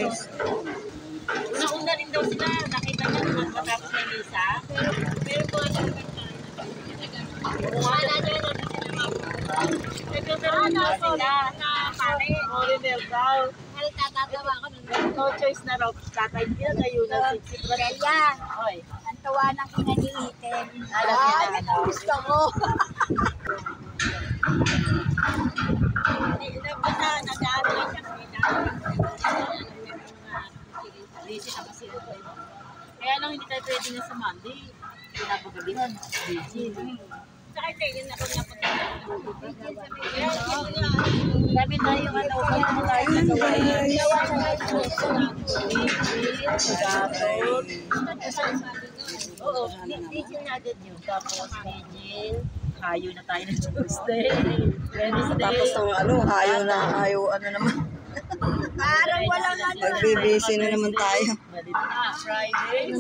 Choice. Una-una rin daw sila, nakita niya naman matapos na Lisa. Pero po, wala niya rin sila na pare. Morinel daw. Tatatawa ko nun. No choice na raw. Tatay niya kayo na si Delia, Oy. ang tawa ng kinaliitin. Alam niya na Gusto mo. Basta nag-aaral siya. Busy na kasi. Kaya lang hindi tayo pwede na sa Monday. Pinapagabihan. Busy. Saka tayo yun ako napunta. Sabi tayo yung ano, kaya mo tayo sa gawin. Oo, Digil na agad yun. Tapos Digil, hayo na tayo ng Tuesday, Wednesday. Tapos ng ano, hayo ano naman. Parang walang ano. Magbibisi na naman tayo. Friday.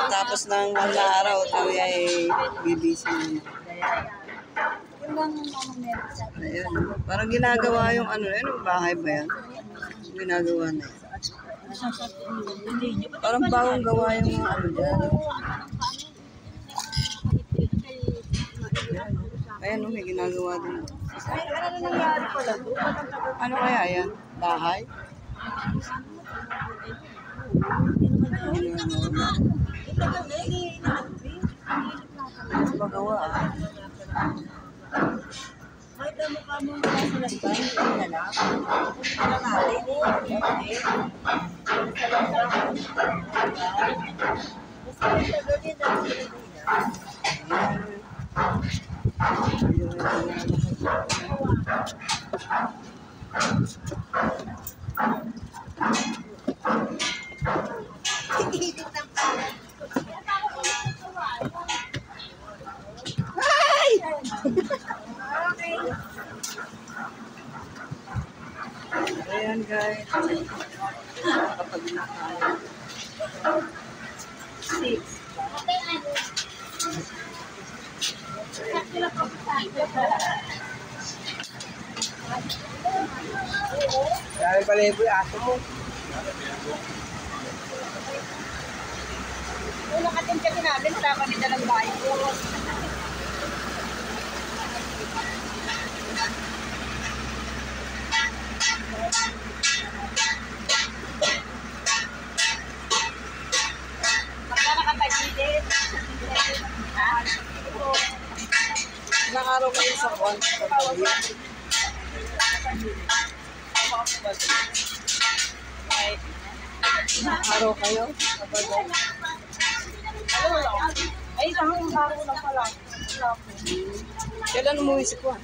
Tapos ng mga araw, tayo ay bibisi na. Yung bang meron sa Ayun. Parang ginagawa yung ano, yung bahay ba yan? Ginagawa na yun. Parang bagong gawa yung mga ano dyan. Ayan, may ginagawa din. Ano na nangyari pala doon? Ano kaya yan? Bahay? Ano ba gawa ah? May damo ka mo na sa lasban. Ano na lang? Ano natin eh? Ayan guys. Kapag nakain. 6. Dahil pala yung aso mo. Unang atin kasi namin, wala kami dalang bahay ko. Nakakapagilid. Ilang araw kayo sa kwan? Ilang araw kayo? Ay, isang araw lang pala. Kailan umuwi si Kwan?